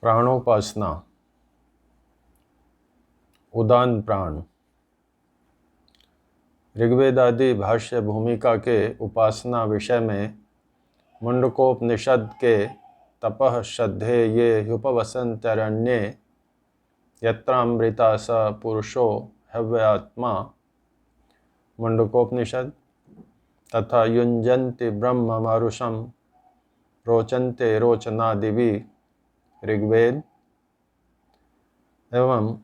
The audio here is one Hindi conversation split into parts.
प्राणोपासना। उदान प्राण। ऋग्वेदादि भाष्य भूमिका के उपासना विषय में मुंडकोपनिषद के तपः श्रद्धे ये ह्युपवसन्त्यरण्ये यत्रामृता स पुरुषो हव्यात्मा मुंडकोपनिषद तथा युञ्जन्ति ब्रह्म मारुषम रोचन्ते रोचनादिवि ऋग्वेद एवं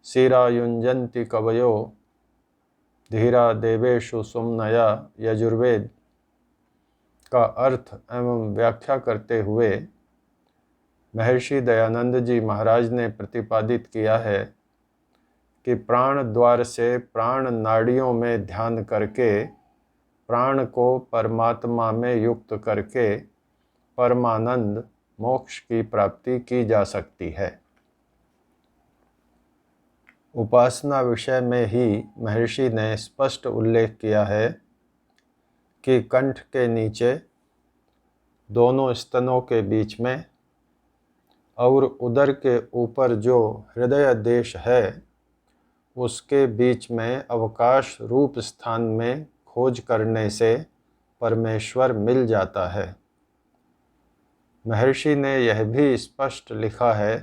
सीरा युञ्जन्ति कवयो धीरा देवेषु सुम्नया यजुर्वेद का अर्थ एवं व्याख्या करते हुए महर्षि दयानंद जी महाराज ने प्रतिपादित किया है कि प्राण द्वार से प्राण नाड़ियों में ध्यान करके प्राण को परमात्मा में युक्त करके परमानंद मोक्ष की प्राप्ति की जा सकती है। उपासना विषय में ही महर्षि ने स्पष्ट उल्लेख किया है कि कंठ के नीचे दोनों स्तनों के बीच में और उदर के ऊपर जो हृदय देश है उसके बीच में अवकाश रूप स्थान में खोज करने से परमेश्वर मिल जाता है। महर्षि ने यह भी स्पष्ट लिखा है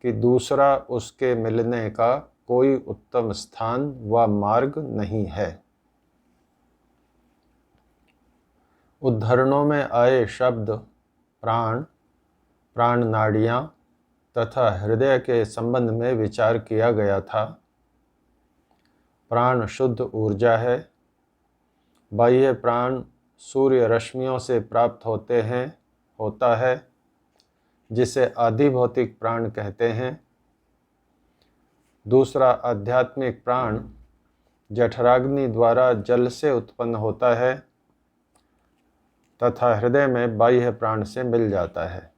कि दूसरा उसके मिलने का कोई उत्तम स्थान व मार्ग नहीं है। उद्धरणों में आए शब्द प्राण, प्राण नाड़ियाँ तथा हृदय के संबंध में विचार किया गया था। प्राण शुद्ध ऊर्जा है। बाह्य प्राण सूर्य रश्मियों से प्राप्त होता है जिसे आधिभौतिक प्राण कहते हैं। दूसरा आध्यात्मिक प्राण जठराग्नि द्वारा जल से उत्पन्न होता है तथा हृदय में बाह्य प्राण से मिल जाता है।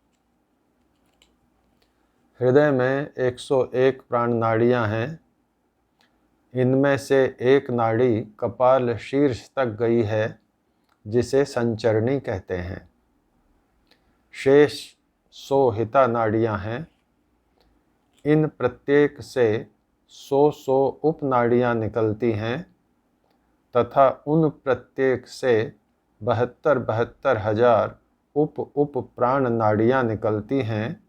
हृदय में 101 प्राण नाड़ियाँ हैं। इनमें से एक नाड़ी कपाल शीर्ष तक गई है जिसे संचरणी कहते हैं। शेष 100 हिता नाड़ियाँ हैं। इन प्रत्येक से 100 उपनाड़ियाँ निकलती हैं तथा उन प्रत्येक से 72 हजार उप प्राण नाड़ियाँ निकलती हैं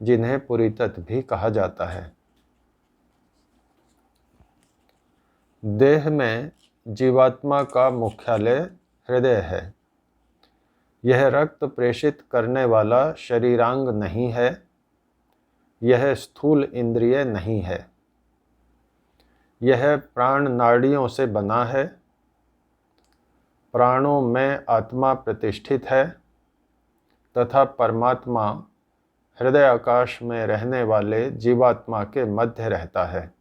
जिन्हें पुरीतत्व भी कहा जाता है। देह में जीवात्मा का मुख्यालय हृदय है। यह रक्त प्रेषित करने वाला शरीरांग नहीं है। यह स्थूल इंद्रिय नहीं है। यह प्राण नाड़ियों से बना है। प्राणों में आत्मा प्रतिष्ठित है तथा परमात्मा हृदय आकाश में रहने वाले जीवात्मा के मध्य रहता है।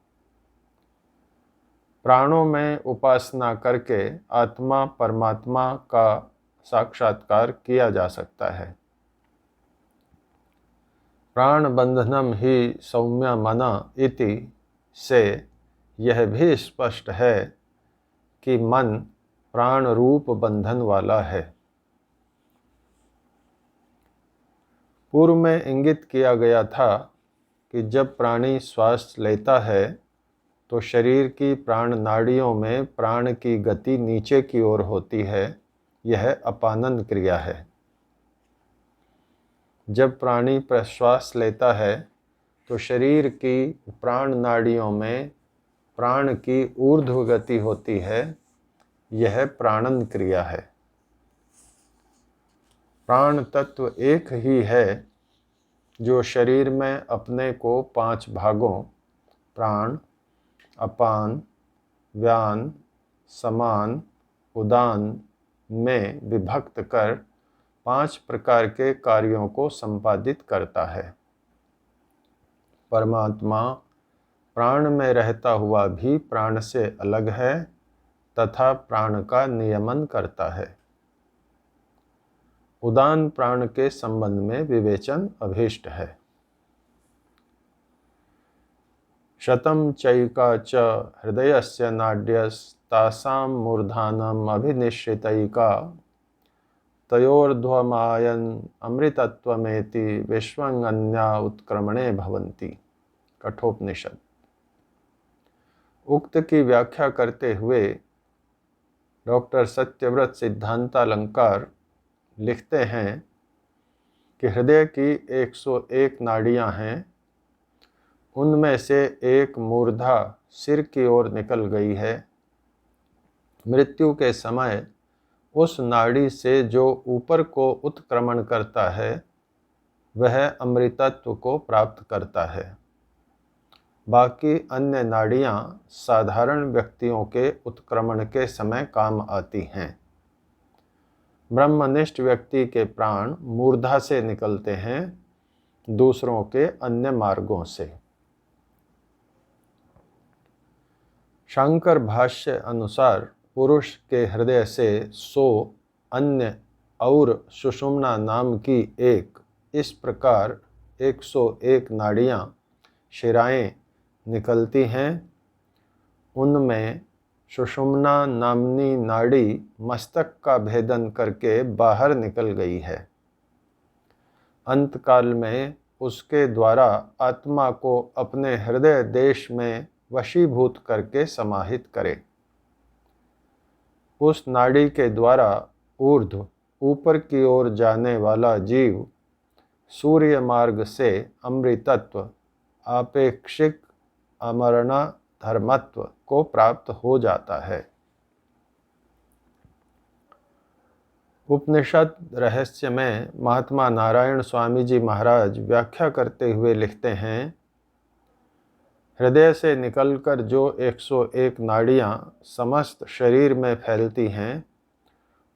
प्राणों में उपासना करके आत्मा परमात्मा का साक्षात्कार किया जा सकता है। प्राण बंधनम ही सौम्य मना इति से यह भी स्पष्ट है कि मन प्राण रूप बंधन वाला है। पूर्व में इंगित किया गया था कि जब प्राणी श्वास लेता है तो शरीर की प्राण नाड़ियों में प्राण की गति नीचे की ओर होती है। यह अपानन क्रिया है। जब प्राणी प्रश्वास लेता है तो शरीर की प्राण नाड़ियों में प्राण की ऊर्ध्व गति होती है। यह प्राणन क्रिया है। प्राण तत्व एक ही है जो शरीर में अपने को 5 भागों प्राण, अपान, व्यान, समान, उदान में विभक्त कर 5 प्रकार के कार्यों को संपादित करता है। परमात्मा प्राण में रहता हुआ भी प्राण से अलग है तथा प्राण का नियमन करता है। उदान प्राण के संबंध में विवेचन अभीष्ट है। शतं चैका च हृदयस्य नाड्यस्तासां मूर्धानम अभिनिश्चितैका तयोर्ध्वमायन अमृतत्वमेति विश्वंगन्या उत्क्रमणे भवन्ति। कठोपनिषद। उक्त की व्याख्या करते हुए डॉक्टर सत्यव्रत सिद्धांतालंकार लिखते हैं कि हृदय की 101 नाड़ियां हैं, उनमें से एक मूर्धा सिर की ओर निकल गई है। मृत्यु के समय उस नाड़ी से जो ऊपर को उत्क्रमण करता है वह अमृतत्व को प्राप्त करता है। बाकी अन्य नाड़ियां साधारण व्यक्तियों के उत्क्रमण के समय काम आती हैं। ब्रह्मनिष्ठ व्यक्ति के प्राण मूर्धा से निकलते हैं, दूसरों के अन्य मार्गों से। शंकर भाष्य अनुसार पुरुष के हृदय से 100 अन्य और सुषुम्ना नाम की एक, इस प्रकार 101 नाड़ियां शिराएं निकलती हैं। उनमें सुषुम्ना नामनी नाड़ी मस्तक का भेदन करके बाहर निकल गई है। अंतकाल में उसके द्वारा आत्मा को अपने हृदय देश में वशीभूत करके समाहित करे। उस नाड़ी के द्वारा ऊर्ध्व ऊपर की ओर जाने वाला जीव सूर्य मार्ग से अमृतत्व, आपेक्षिक अमरणा धर्मत्व को प्राप्त हो जाता है। उपनिषद रहस्य में महात्मा नारायण स्वामी जी महाराज व्याख्या करते हुए लिखते हैं, हृदय से निकलकर जो 101 नाड़ियां समस्त शरीर में फैलती हैं,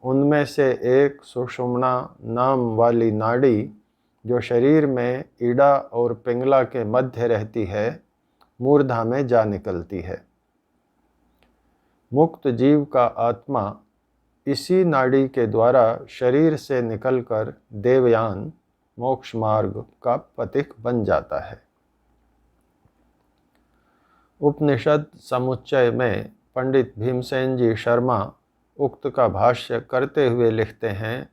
उनमें से एक सुषुम्ना नाम वाली नाड़ी जो शरीर में ईड़ा और पिंगला के मध्य रहती है, मूर्धा में जा निकलती है। मुक्त जीव का आत्मा इसी नाड़ी के द्वारा शरीर से निकलकर देवयान मोक्ष मार्ग का पथिक बन जाता है। उपनिषद समुच्चय में पंडित भीमसेन जी शर्मा उक्त का भाष्य करते हुए लिखते हैं,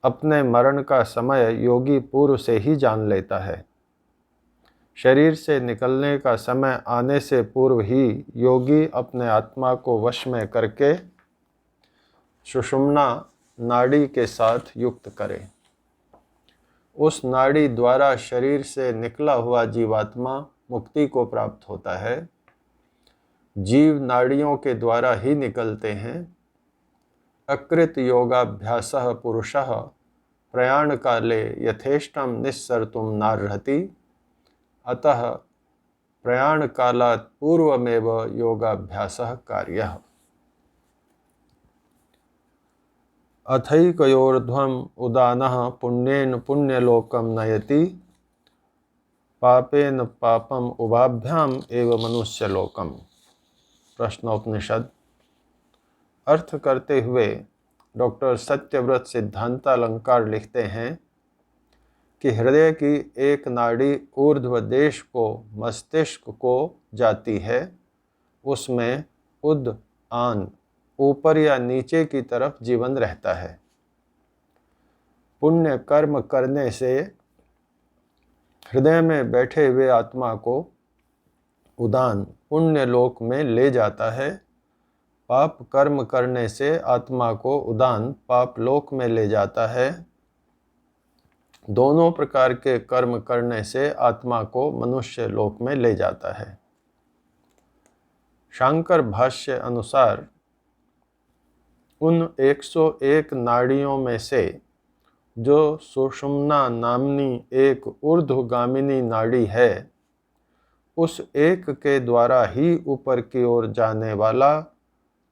अपने मरण का समय योगी पूर्व से ही जान लेता है। शरीर से निकलने का समय आने से पूर्व ही योगी अपने आत्मा को वश में करके सुषुम्ना नाड़ी के साथ युक्त करे। उस नाड़ी द्वारा शरीर से निकला हुआ जीवात्मा मुक्ति को प्राप्त होता है। जीव नाड़ियों के द्वारा ही निकलते हैं। अकृत योगाभ्यासः पुरुषः प्रयाण काले यथेष्टं निस्सर्तुं नार्हति, अतः प्रयाण कालात् पूर्वमेव योगाभ्यासः कार्यः। अथैकयोर्ध्वम् उदानः पुण्येन पुण्यलोकं नयति, पापेन पापम उभाभ्याम एव मनुष्यलोकम। प्रश्नोपनिषद। अर्थ करते हुए डॉक्टर सत्यव्रत सिद्धांतालंकार लिखते हैं कि हृदय की एक नाड़ी ऊर्ध्व देश को मस्तिष्क को जाती है। उसमें उद आन ऊपर या नीचे की तरफ जीवन रहता है। पुण्य कर्म करने से हृदय में बैठे हुए आत्मा को उदान पुण्य लोक में ले जाता है। पाप कर्म करने से आत्मा को उदान पाप लोक में ले जाता है। दोनों प्रकार के कर्म करने से आत्मा को मनुष्य लोक में ले जाता है। शंकर भाष्य अनुसार उन 101 नाड़ियों में से जो सुषुम्ना नामनी एक ऊर्ध्वगामिनी नाड़ी है, उस एक के द्वारा ही ऊपर की ओर जाने वाला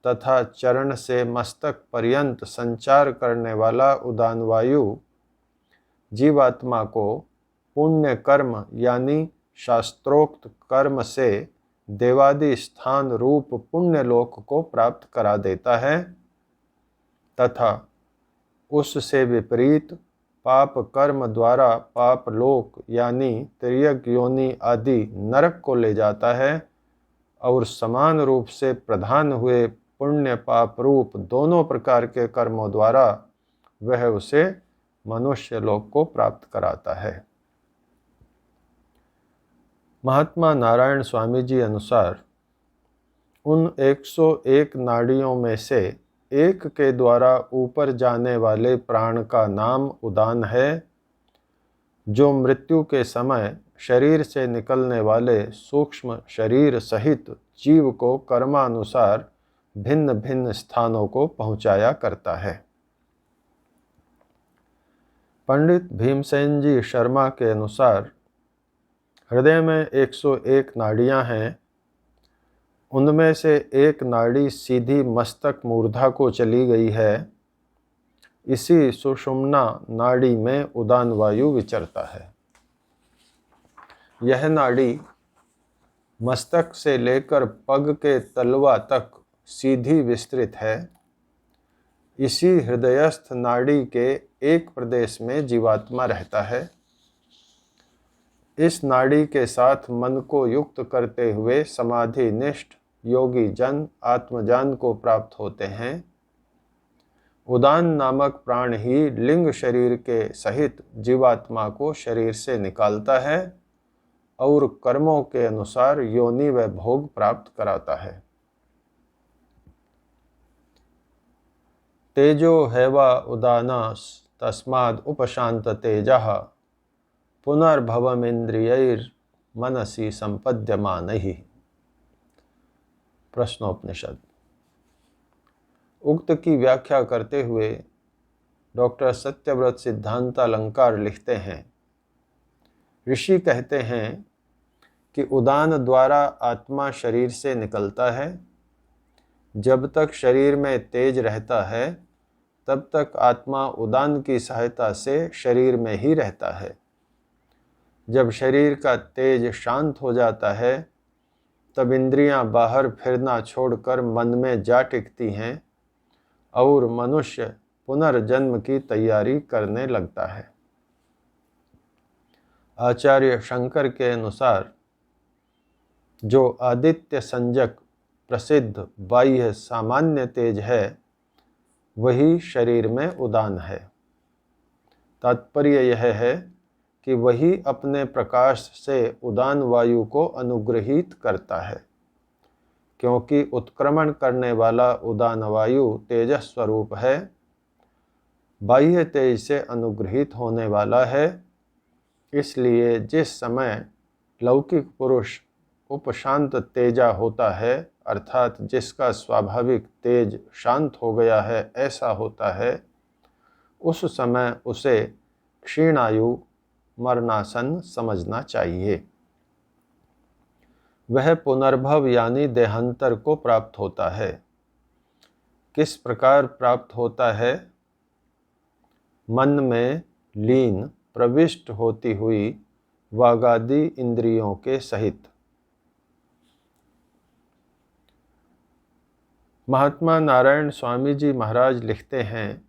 तथा चरण से मस्तक पर्यंत संचार करने वाला उदान वायु जीवात्मा को पुण्य कर्म यानी शास्त्रोक्त कर्म से देवादि स्थान रूप पुण्य लोक को प्राप्त करा देता है तथा उससे विपरीत पाप कर्म द्वारा पाप लोक यानी तिर्यक योनि आदि नरक को ले जाता है और समान रूप से प्रधान हुए पुण्य पाप रूप दोनों प्रकार के कर्मों द्वारा वह उसे मनुष्य लोक को प्राप्त कराता है। महात्मा नारायण स्वामी जी अनुसार उन 101 नाड़ियों में से एक के द्वारा ऊपर जाने वाले प्राण का नाम उदान है, जो मृत्यु के समय शरीर से निकलने वाले सूक्ष्म शरीर सहित जीव को कर्मानुसार भिन्न भिन्न स्थानों को पहुंचाया करता है। पंडित भीमसेन जी शर्मा के अनुसार हृदय में 101 नाड़ियां हैं। उनमें से एक नाड़ी सीधी मस्तक मूर्धा को चली गई है। इसी सुषुम्ना नाड़ी में उदान वायु विचरता है। यह नाड़ी मस्तक से लेकर पग के तलवा तक सीधी विस्तृत है। इसी हृदयस्थ नाड़ी के एक प्रदेश में जीवात्मा रहता है। इस नाड़ी के साथ मन को युक्त करते हुए समाधि निष्ठ योगी जन आत्मज्ञान को प्राप्त होते हैं। उदान नामक प्राण ही लिंग शरीर के सहित जीवात्मा को शरीर से निकालता है और कर्मों के अनुसार योनि व भोग प्राप्त कराता है। तेजो हैवा उदानस तस्माद् उपशांत तेजः पुनर्भवमिंद्रियैर् मनसि संपद्यमानैः। प्रश्नोपनिषद। उक्त की व्याख्या करते हुए डॉक्टर सत्यव्रत सिद्धांतालंकार लिखते हैं, ऋषि कहते हैं कि उदान द्वारा आत्मा शरीर से निकलता है। जब तक शरीर में तेज रहता है तब तक आत्मा उदान की सहायता से शरीर में ही रहता है। जब शरीर का तेज शांत हो जाता है तब इंद्रियां बाहर फिरना छोड़कर मन में जा टिकती हैं और मनुष्य पुनर्जन्म की तैयारी करने लगता है। आचार्य शंकर के अनुसार जो आदित्य संजक प्रसिद्ध बाह्य सामान्य तेज है वही शरीर में उदान है। तात्पर्य यह है कि वही अपने प्रकाश से उदान वायु को अनुग्रहित करता है, क्योंकि उत्क्रमण करने वाला उदान वायु तेजस स्वरूप है, बाह्य तेज से अनुग्रहित होने वाला है। इसलिए जिस समय लौकिक पुरुष उपशांत तेजा होता है, अर्थात जिसका स्वाभाविक तेज शांत हो गया है ऐसा होता है, उस समय उसे क्षीणायु मरणासन समझना चाहिए। वह पुनर्भव यानी देहांतर को प्राप्त होता है। किस प्रकार प्राप्त होता है? मन में लीन प्रविष्ट होती हुई वागादि इंद्रियों के सहित। महात्मा नारायण स्वामी जी महाराज लिखते हैं,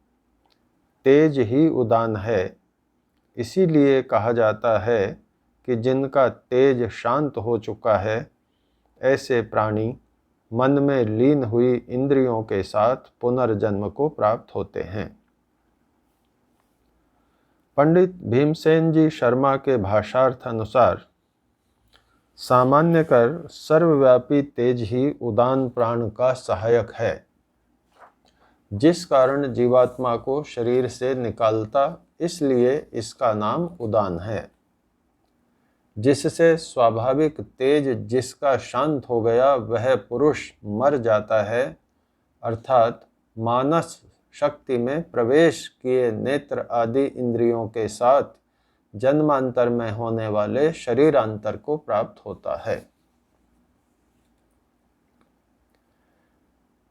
तेज ही उदान है। इसीलिए कहा जाता है कि जिनका तेज शांत हो चुका है ऐसे प्राणी मन में लीन हुई इंद्रियों के साथ पुनर्जन्म को प्राप्त होते हैं। पंडित भीमसेन जी शर्मा के भाषार्थ अनुसार सामान्यकर सर्वव्यापी तेज ही उदान प्राण का सहायक है, जिस कारण जीवात्मा को शरीर से निकालता, इसलिए इसका नाम उदान है। जिससे स्वाभाविक तेज जिसका शांत हो गया वह पुरुष मर जाता है, अर्थात मानस शक्ति में प्रवेश किए नेत्र आदि इंद्रियों के साथ जन्मांतर में होने वाले शरीरांतर को प्राप्त होता है।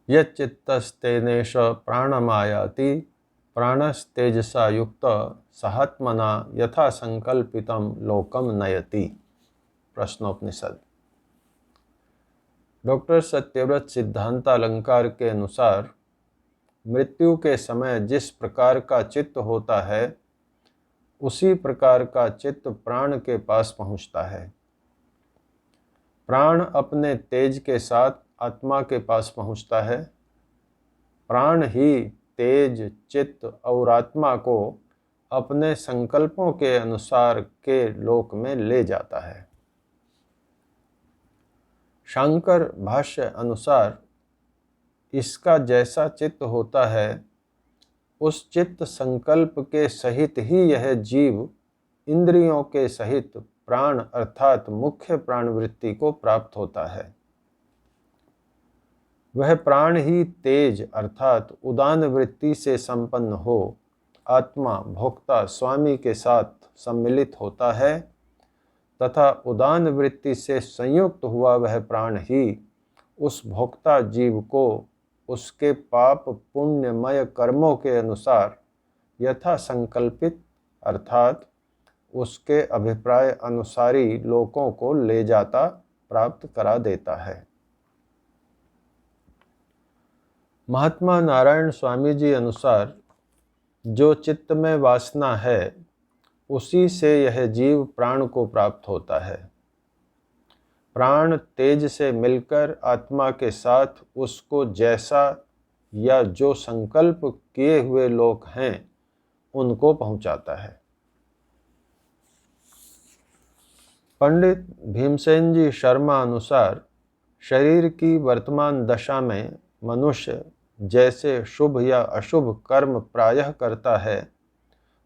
यच्चित्तस्तेनेश प्राणमायाति प्राणस्तेजसा युक्त सहात्मना यथा संकल्पितम लोकम नयति। प्रश्नोपनिषद। डॉक्टर सत्यव्रत सिद्धांतालंकार के अनुसार मृत्यु के समय जिस प्रकार का चित्त होता है उसी प्रकार का चित्त प्राण के पास पहुंचता है। प्राण अपने तेज के साथ आत्मा के पास पहुंचता है। प्राण ही तेज, चित्त और आत्मा को अपने संकल्पों के अनुसार के लोक में ले जाता है। शंकर भाष्य अनुसार इसका जैसा चित्त होता है, उस चित्त संकल्प के सहित ही यह जीव इंद्रियों के सहित प्राण अर्थात मुख्य प्राणवृत्ति को प्राप्त होता है। वह प्राण ही तेज अर्थात उदान वृत्ति से संपन्न हो आत्मा भोक्ता स्वामी के साथ सम्मिलित होता है तथा उदान वृत्ति से संयुक्त हुआ वह प्राण ही उस भोक्ता जीव को उसके पाप पुण्यमय कर्मों के अनुसार यथा संकल्पित अर्थात उसके अभिप्राय अनुसारी लोकों को ले जाता प्राप्त करा देता है। महात्मा नारायण स्वामी जी अनुसार जो चित्त में वासना है उसी से यह जीव प्राण को प्राप्त होता है। प्राण तेज से मिलकर आत्मा के साथ उसको जैसा या जो संकल्प किए हुए लोक हैं उनको पहुंचाता है। पंडित भीमसेन जी शर्मा अनुसार शरीर की वर्तमान दशा में मनुष्य जैसे शुभ या अशुभ कर्म प्रायः करता है,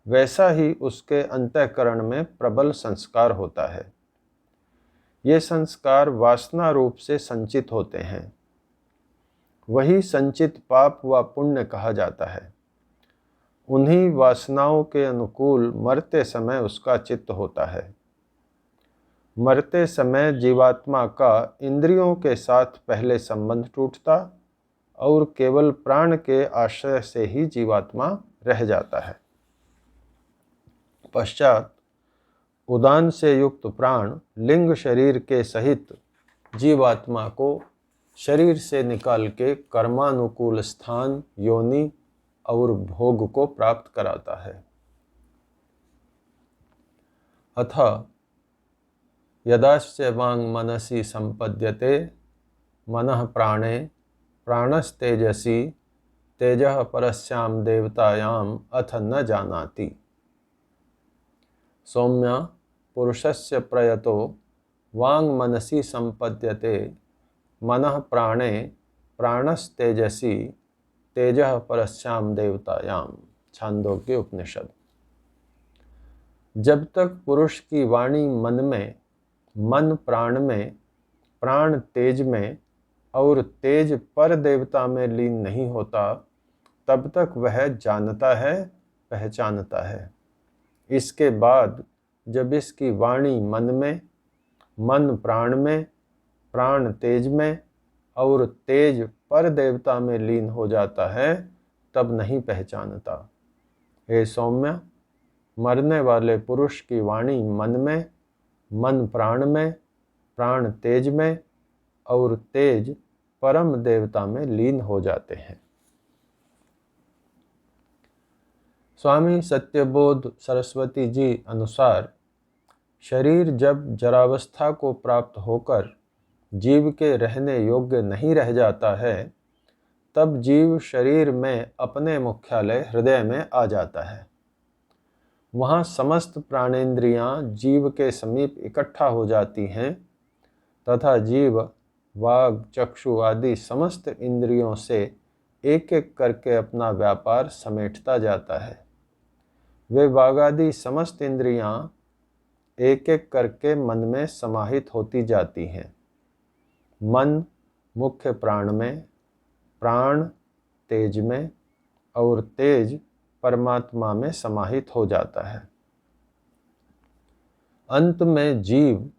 वैसा ही उसके अंतःकरण में प्रबल संस्कार होता है। ये संस्कार वासना रूप से संचित होते हैं। वही संचित पाप व पुण्य कहा जाता है। उन्हीं वासनाओं के अनुकूल मरते समय उसका चित्त होता है। मरते समय जीवात्मा का इंद्रियों के साथ पहले संबंध टूटता और केवल प्राण के आश्रय से ही जीवात्मा रह जाता है। पश्चात उदान से युक्त प्राण लिंग शरीर के सहित जीवात्मा को शरीर से निकाल के कर्मानुकूल स्थान, योनि और भोग को प्राप्त कराता है। अतः यदास्य वांग मनसि संपद्यते मनः प्राणे प्राणस्तेजसि तेजः परस्याम देवतायाम अथ न जानाति। सौम्य पुरुषस्य प्रयतो वांग मनसि संपद्यते मनः प्राणे प्राणस्तेजसि तेजः परस्याम देवतायाम। छांदोग्य उपनिषद। जब तक पुरुष की वाणी मन में, मन प्राण में, प्राण तेज में और तेज पर देवता में लीन नहीं होता, तब तक वह जानता है, पहचानता है। इसके बाद जब इसकी वाणी मन में, मन प्राण में, प्राण तेज में और तेज पर देवता में लीन हो जाता है, तब नहीं पहचानता। हे सौम्य, मरने वाले पुरुष की वाणी मन में, मन प्राण में, प्राण तेज में और तेज परम देवता में लीन हो जाते हैं। स्वामी सत्यबोध सरस्वती जी अनुसार शरीर जब जरावस्था को प्राप्त होकर जीव के रहने योग्य नहीं रह जाता है, तब जीव शरीर में अपने मुख्यालय हृदय में आ जाता है। वहाँ समस्त प्राणेंद्रियाँ जीव के समीप इकट्ठा हो जाती हैं तथा जीव वाग चक्षु आदि समस्त इंद्रियों से एक एक करके अपना व्यापार समेटता जाता है। वे वागादि समस्त इंद्रियां एक एक करके मन में समाहित होती जाती हैं। मन मुख्य प्राण में, प्राण तेज में और तेज परमात्मा में समाहित हो जाता है। अंत में जीव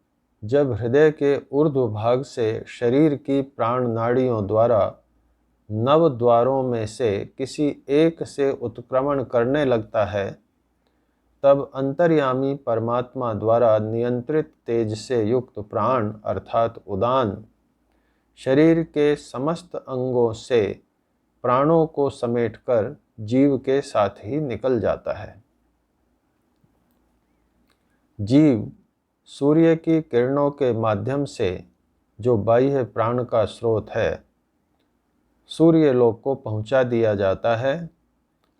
जब हृदय के ऊर्ध्व भाग से शरीर की प्राण नाड़ियों द्वारा नव द्वारों में से किसी एक से उत्क्रमण करने लगता है, तब अंतर्यामी परमात्मा द्वारा नियंत्रित तेज से युक्त प्राण अर्थात उदान शरीर के समस्त अंगों से प्राणों को समेटकर जीव के साथ ही निकल जाता है। जीव सूर्य की किरणों के माध्यम से, जो बाह्य प्राण का स्रोत है, सूर्य लोक को पहुंचा दिया जाता है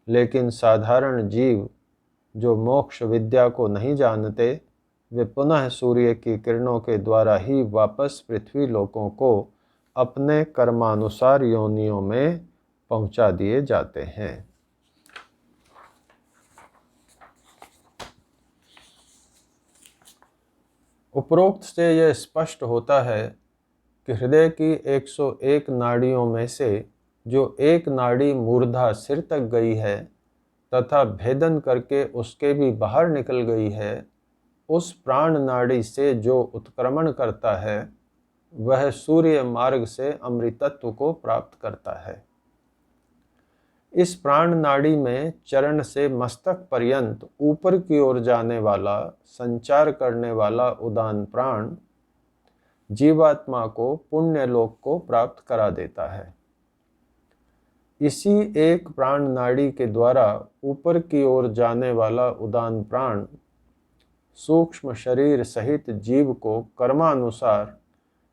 लेकिन साधारण जीव जो मोक्ष विद्या को नहीं जानते, वे पुनः सूर्य की किरणों के द्वारा ही वापस पृथ्वी लोकों को अपने कर्मानुसार योनियों में पहुंचा दिए जाते हैं। उपरोक्त से यह स्पष्ट होता है कि हृदय की 101 नाड़ियों में से जो एक नाड़ी मूर्धा सिर तक गई है तथा भेदन करके उसके भी बाहर निकल गई है, उस प्राण नाड़ी से जो उत्क्रमण करता है वह सूर्य मार्ग से अमृतत्व को प्राप्त करता है। इस प्राण नाड़ी में चरण से मस्तक पर्यंत ऊपर की ओर जाने वाला संचार करने वाला उदान प्राण जीवात्मा को पुण्य लोक को प्राप्त करा देता है। इसी एक प्राण नाड़ी के द्वारा ऊपर की ओर जाने वाला उदान प्राण सूक्ष्म शरीर सहित जीव को कर्मानुसार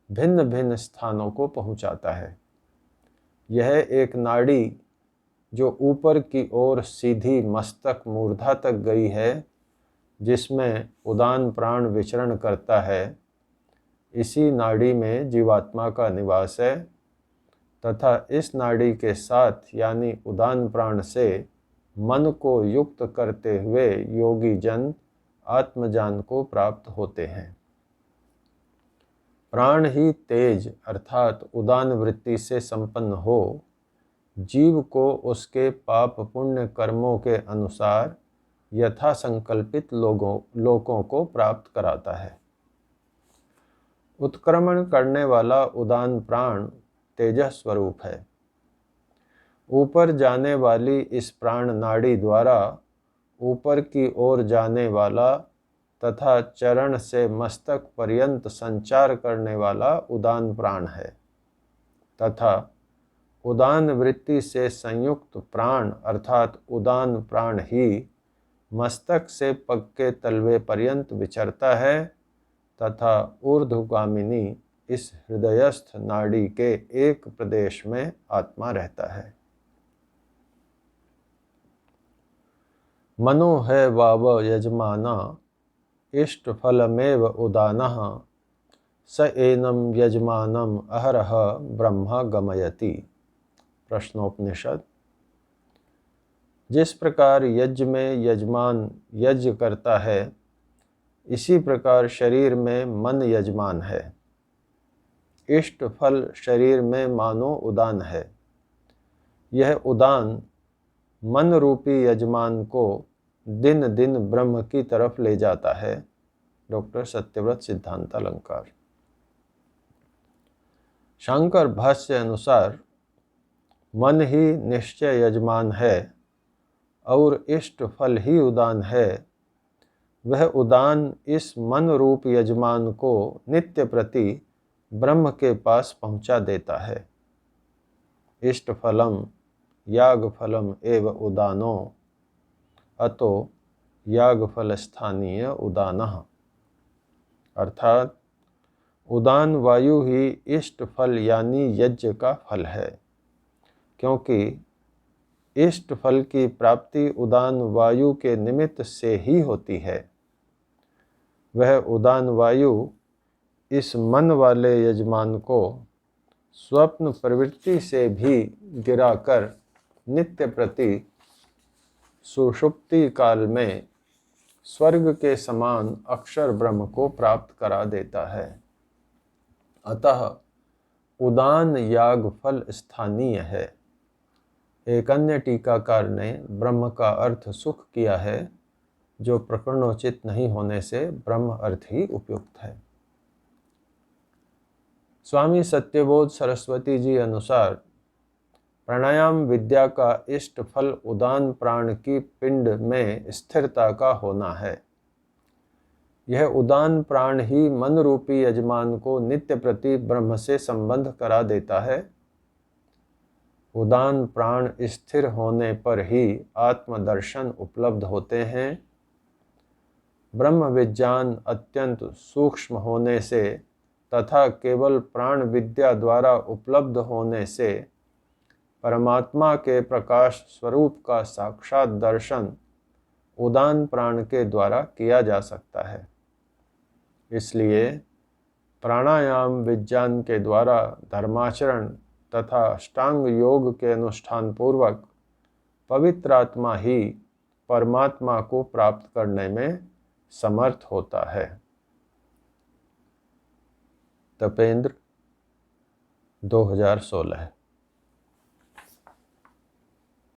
भिन्न भिन्न स्थानों को पहुंचाता है। यह एक नाड़ी जो ऊपर की ओर सीधी मस्तक मूर्धा तक गई है, जिसमें उदान प्राण विचरण करता है, इसी नाड़ी में जीवात्मा का निवास है तथा इस नाड़ी के साथ यानी उदान प्राण से मन को युक्त करते हुए योगी जन आत्मज्ञान को प्राप्त होते हैं। प्राण ही तेज अर्थात उदान वृत्ति से संपन्न हो जीव को उसके पाप पुण्य कर्मों के अनुसार यथा संकल्पित लोकों को प्राप्त कराता है। उत्क्रमण करने वाला उदान प्राण तेजः स्वरूप है। ऊपर जाने वाली इस प्राण नाड़ी द्वारा ऊपर की ओर जाने वाला तथा चरण से मस्तक पर्यंत संचार करने वाला उदान प्राण है तथा उदान वृत्ति से संयुक्त प्राण अर्थात उदान प्राण ही मस्तक से पग के तलवे पर्यंत विचरता है तथा ऊर्ध्वगामिनी इस हृदयस्थ नाड़ी के एक प्रदेश में आत्मा रहता है। मनो है वाव यजमाना इष्ट फलमेव उदानः स एनम यजमानम अहरह ब्रह्म गमयति। प्रश्नोपनिषद। जिस प्रकार यज्ञ में यजमान यज्ञ करता है, इसी प्रकार शरीर में मन यजमान है। इष्ट फल शरीर में मानो उदान है। यह उदान मन रूपी यजमान को दिन दिन ब्रह्म की तरफ ले जाता है। डॉक्टर सत्यव्रत सिद्धांत अलंकार। शंकर भाष्य अनुसार मन ही निश्चय यजमान है और इष्ट फल ही उदान है। वह उदान इस मन रूप यजमान को नित्य प्रति ब्रह्म के पास पहुंचा देता है। इष्ट फलम याग फलम एव उदानो अतो याग फल स्थानीय उदानः। अर्थात उदान वायु ही इष्ट फल यानी यज्ञ का फल है, क्योंकि इष्ट फल की प्राप्ति उदान वायु के निमित्त से ही होती है। वह उदान वायु इस मन वाले यजमान को स्वप्न प्रवृत्ति से भी गिराकर नित्य प्रति सुषुप्ति काल में स्वर्ग के समान अक्षर ब्रह्म को प्राप्त करा देता है। अतः उदान याग फल स्थानीय है। एक अन्य टीकाकार ने ब्रह्म का अर्थ सुख किया है, जो प्रकरणोचित नहीं होने से ब्रह्म अर्थ ही उपयुक्त है। स्वामी सत्यबोध सरस्वती जी अनुसार प्राणायाम विद्या का इष्ट फल उदान प्राण की पिंड में स्थिरता का होना है। यह उदान प्राण ही मन रूपी यजमान को नित्य प्रति ब्रह्म से संबंध करा देता है। उदान प्राण स्थिर होने पर ही आत्मदर्शन उपलब्ध होते हैं। ब्रह्म विज्ञान अत्यंत सूक्ष्म होने से तथा केवल प्राण विद्या द्वारा उपलब्ध होने से परमात्मा के प्रकाश स्वरूप का साक्षात दर्शन उदान प्राण के द्वारा किया जा सकता है। इसलिए प्राणायाम विज्ञान के द्वारा धर्माचरण तथा अष्टांग योग के अनुष्ठान पूर्वक पवित्र आत्मा ही परमात्मा को प्राप्त करने में समर्थ होता है। तपेंद्र 2016।